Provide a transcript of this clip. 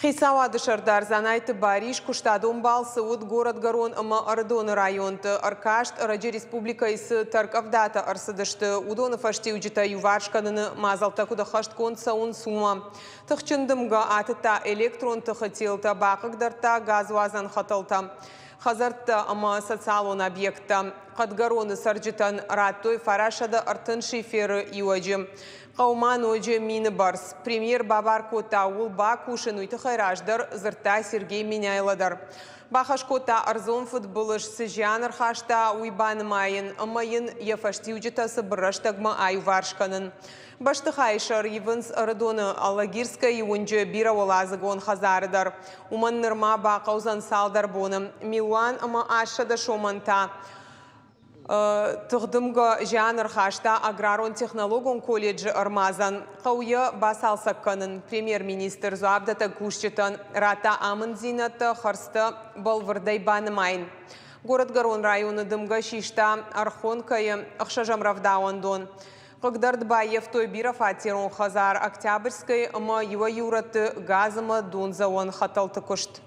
Хисава дышардар занайты бариш куштадон бал сауд город гарон ама ардон районты аркашт раджи республика исы таркавдата арсадышты удоны фашти уджита юваршкадыны мазалта куда хашт кон саун сума. Тахчындымга атыта электрон тахатилта бақыгдарта газуазан хаталта. Хазарта ама социалон объекта. Кадгароны сарджитан раттой фарашада артын шиферы юаджи. Қауман ойжы мені барс. Премьер Бабар Кота ул Бакушын уйты хайраждар зырта Сергей Минайладар. Бахаш Кота арзон футболыш сыжяныр хашта уйбаны майын, амайын ефаштиуджитасы бұрыштагма аю варшканын. Башты хайшар евынс ардоны Алагирска юнжы бира олазыгон хазарыдар. Уман нырма бақаузан салдар боным. Милуан ама ашада шоманта. Тұғдымға жанр хашта аграрон технологон колледжі армазан. Қауя басалсаққанын премьер-министр Зуабдата Гушчетан рата амын зинаты харсты балвырдай банымайын. Город Гарон районы дымға шишта архон кайы ақшажамравдауандон. Қығдардбаев той бира фатирон хазар Октябрьской ама юа юраты газыма донзауан хаталты күшт.